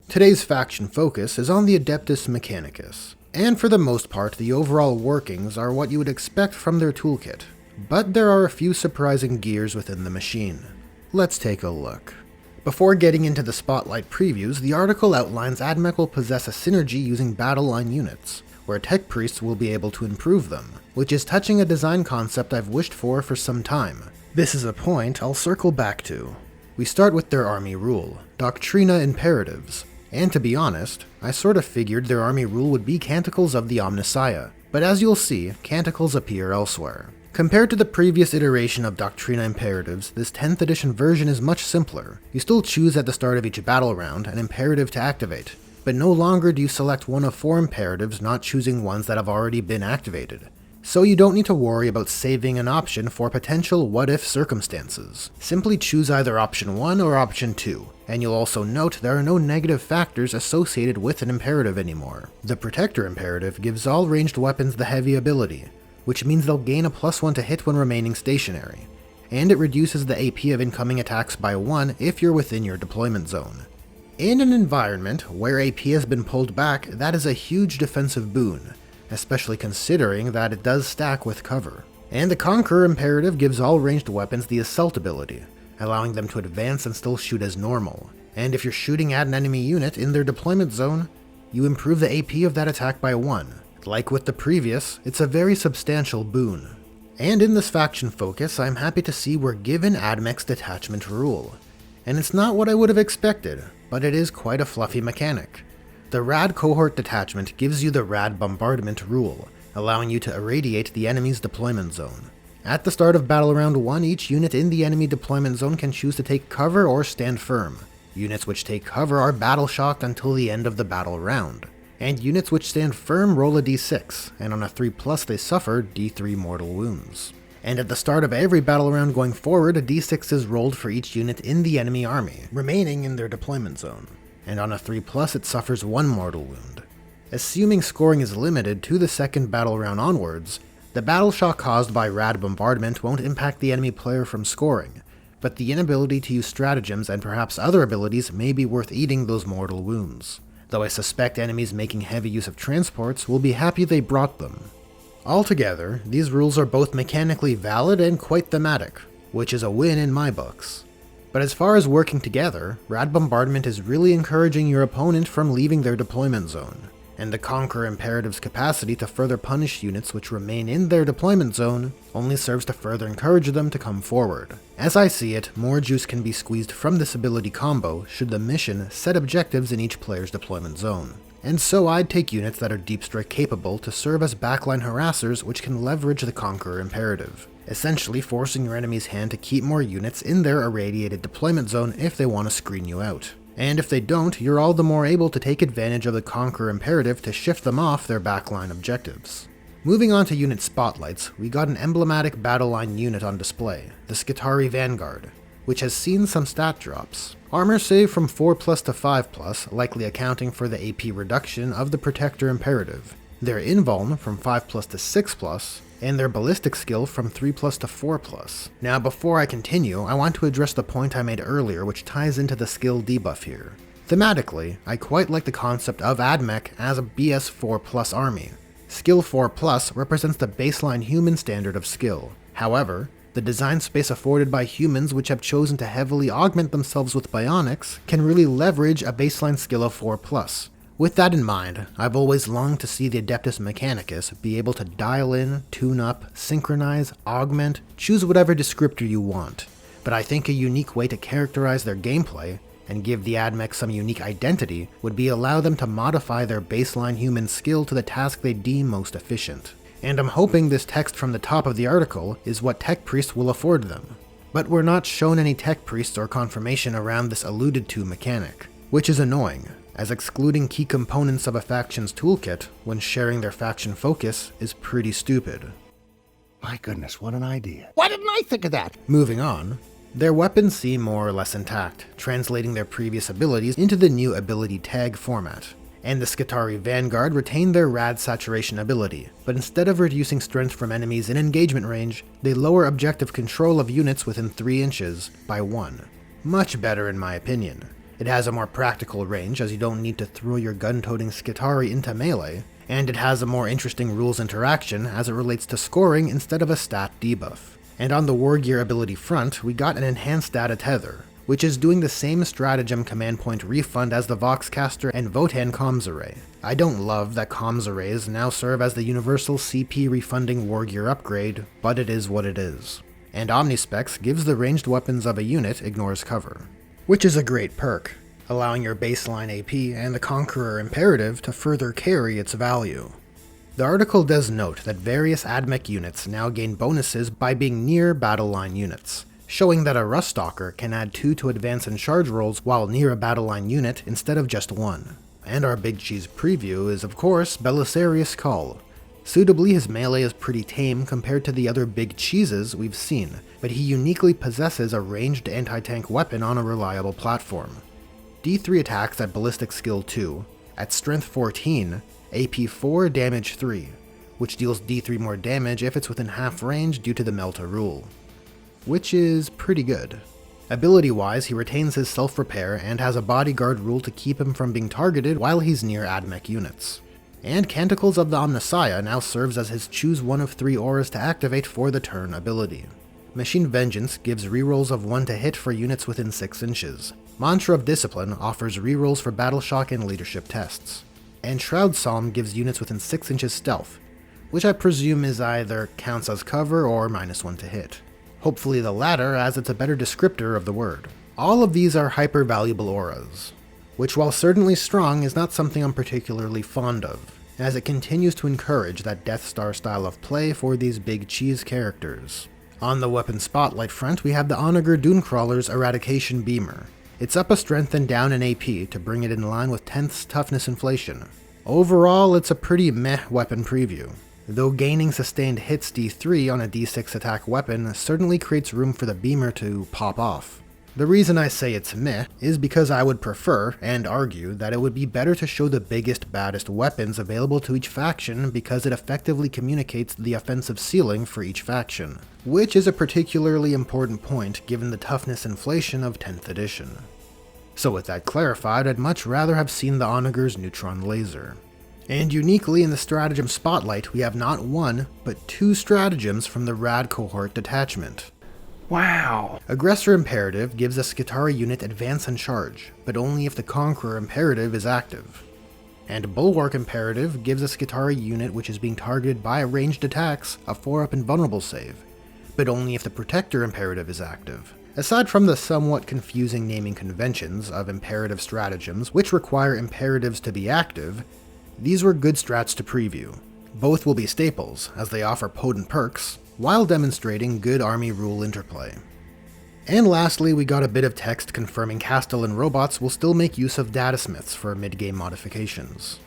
Today's faction focus is on the Adeptus Mechanicus, and for the most part the overall workings are what you would expect from their toolkit, but there are a few surprising gears within the machine. Let's take a look. Before getting into the spotlight previews, the article outlines Ad Mech will possess a synergy using battle line units, where tech priests will be able to improve them, which is touching a design concept I've wished for some time. This is a point I'll circle back to. We start with their army rule, Doctrina imperatives, and to be honest, I sort of figured their army rule would be Canticles of the Omnissiah, but as you'll see, Canticles appear elsewhere. Compared to the previous iteration of Doctrina imperatives, this 10th edition version is much simpler. You still choose at the start of each battle round an imperative to activate, but no longer do you select one of 4 imperatives, not choosing ones that have already been activated. So you don't need to worry about saving an option for potential what-if circumstances. Simply choose either option 1 or option 2, and you'll also note there are no negative factors associated with an imperative anymore. The Protector imperative gives all ranged weapons the heavy ability, which means they'll gain a +1 to hit when remaining stationary, and it reduces the AP of incoming attacks by 1 if you're within your deployment zone. In an environment where AP has been pulled back, that is a huge defensive boon, especially considering that it does stack with cover. And the Conqueror imperative gives all ranged weapons the Assault ability, allowing them to advance and still shoot as normal, and if you're shooting at an enemy unit in their deployment zone, you improve the AP of that attack by 1. Like with the previous, it's a very substantial boon. And in this faction focus, I'm happy to see we're given Ad Mech's detachment rule. And it's not what I would have expected, but it is quite a fluffy mechanic. The Rad cohort detachment gives you the Rad bombardment rule, allowing you to irradiate the enemy's deployment zone. At the start of battle round 1, each unit in the enemy deployment zone can choose to take cover or stand firm. Units which take cover are battle shocked until the end of the battle round. And units which stand firm roll a d6, and on a 3+ they suffer d3 mortal wounds. And at the start of every battle round going forward, a d6 is rolled for each unit in the enemy army, remaining in their deployment zone. And on a 3+ it suffers 1 mortal wound. Assuming scoring is limited to the second battle round onwards, the battle shock caused by Rad bombardment won't impact the enemy player from scoring, but the inability to use stratagems and perhaps other abilities may be worth eating those mortal wounds, though I suspect enemies making heavy use of transports will be happy they brought them. Altogether, these rules are both mechanically valid and quite thematic, which is a win in my books. But as far as working together, Rad bombardment is really encouraging your opponent from leaving their deployment zone, and the Conqueror imperative's capacity to further punish units which remain in their deployment zone only serves to further encourage them to come forward. As I see it, more juice can be squeezed from this ability combo should the mission set objectives in each player's deployment zone. And so I'd take units that are deep strike capable to serve as backline harassers which can leverage the Conqueror imperative, essentially forcing your enemy's hand to keep more units in their irradiated deployment zone if they want to screen you out. And if they don't, you're all the more able to take advantage of the Conqueror imperative to shift them off their backline objectives. Moving on to unit spotlights, we got an emblematic battle line unit on display, the Skitarii Vanguard, which has seen some stat drops. Armor save from 4+ to 5+, likely accounting for the AP reduction of the Protector imperative, their invuln from 5+ to 6+, and their ballistic skill from 3+ to 4+. Now before I continue, I want to address the point I made earlier which ties into the skill debuff here. Thematically, I quite like the concept of Ad Mech as a BS 4+ army. Skill 4+ represents the baseline human standard of skill. However, the design space afforded by humans which have chosen to heavily augment themselves with bionics can really leverage a baseline skill of 4+. With that in mind, I've always longed to see the Adeptus Mechanicus be able to dial in, tune up, synchronize, augment, choose whatever descriptor you want. But I think a unique way to characterize their gameplay and give the Ad Mech some unique identity would be allow them to modify their baseline human skill to the task they deem most efficient. And I'm hoping this text from the top of the article is what tech priests will afford them. But we're not shown any tech priests or confirmation around this alluded to mechanic, which is annoying, as excluding key components of a faction's toolkit when sharing their faction focus is pretty stupid. My goodness, what an idea. Why didn't I think of that? Moving on, their weapons seem more or less intact, translating their previous abilities into the new ability tag format. And the Skitarii Vanguard retain their Rad Saturation ability, but instead of reducing strength from enemies in engagement range, they lower objective control of units within 3 inches by 1. Much better in my opinion. It has a more practical range as you don't need to throw your gun-toting Skitarii into melee, and it has a more interesting rules interaction as it relates to scoring instead of a stat debuff. And on the wargear ability front, we got an enhanced data tether, which is doing the same stratagem command point refund as the Voxcaster and Votan comms array. I don't love that comms arrays now serve as the universal CP refunding wargear upgrade, but it is what it is. And Omnispecs gives the ranged weapons of a unit ignores cover, which is a great perk, allowing your baseline AP and the Conqueror Imperative to further carry its value. The article does note that various Ad Mech units now gain bonuses by being near battle line units, showing that a Ruststalker can add 2 to advance and charge rolls while near a battle line unit instead of just 1. And our Big Cheese preview is of course Belisarius Cawl. Suitably, his melee is pretty tame compared to the other Big Cheeses we've seen, but he uniquely possesses a ranged anti-tank weapon on a reliable platform. D3 attacks at Ballistic Skill 2, at Strength 14, AP 4, Damage 3, which deals D3 more damage if it's within half range due to the Melta rule, which is pretty good. Ability-wise, he retains his self-repair and has a bodyguard rule to keep him from being targeted while he's near Ad Mech units. And Canticles of the Omnissiah now serves as his choose one of 3 auras to activate for the turn ability. Machine Vengeance gives rerolls of 1 to hit for units within 6 inches. Mantra of Discipline offers rerolls for Battle Shock and Leadership tests. And Shroud Psalm gives units within 6 inches stealth, which I presume is either counts as cover or -1 to hit. Hopefully the latter, as it's a better descriptor of the word. All of these are hyper valuable auras, which while certainly strong is not something I'm particularly fond of, as it continues to encourage that Death Star style of play for these Big Cheese characters. On the weapon spotlight front, we have the Onager Dunecrawler's Eradication Beamer. It's up a strength and down an AP to bring it in line with 10th's toughness inflation. Overall, it's a pretty meh weapon preview, though gaining sustained hits D3 on a D6 attack weapon certainly creates room for the Beamer to pop off. The reason I say it's meh is because I would prefer, and argue, that it would be better to show the biggest, baddest weapons available to each faction because it effectively communicates the offensive ceiling for each faction, which is a particularly important point given the toughness inflation of 10th edition. So with that clarified, I'd much rather have seen the Onager's Neutron Laser. And uniquely in the stratagem spotlight, we have not 1, but 2 stratagems from the Rad cohort detachment. Wow! Aggressor Imperative gives a Skitarii unit advance and charge, but only if the Conqueror Imperative is active. And Bulwark Imperative gives a Skitarii unit which is being targeted by ranged attacks a 4-up invulnerable save, but only if the Protector Imperative is active. Aside from the somewhat confusing naming conventions of imperative stratagems which require imperatives to be active, these were good strats to preview. Both will be staples, as they offer potent perks, while demonstrating good army rule interplay. And lastly, we got a bit of text confirming Castellan robots will still make use of datasmiths for mid-game modifications.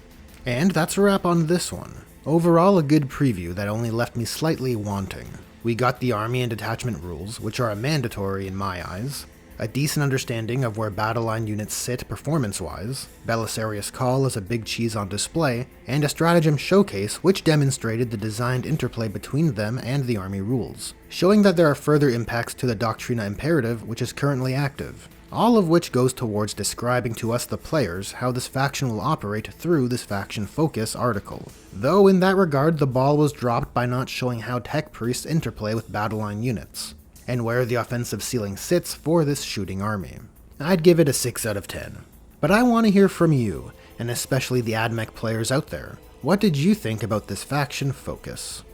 And that's a wrap on this one. Overall, a good preview that only left me slightly wanting. We got the army and detachment rules, which are mandatory in my eyes, a decent understanding of where battle line units sit performance-wise, Belisarius Cawl as a Big Cheese on display, and a stratagem showcase which demonstrated the designed interplay between them and the army rules, showing that there are further impacts to the Doctrina imperative which is currently active, all of which goes towards describing to us the players how this faction will operate through this Faction Focus article. Though in that regard the ball was dropped by not showing how techpriests interplay with battle line units, and where the offensive ceiling sits for this shooting army. I'd give it a 6 out of 10. But I want to hear from you, and especially the Ad Mech players out there. What did you think about this Faction Focus?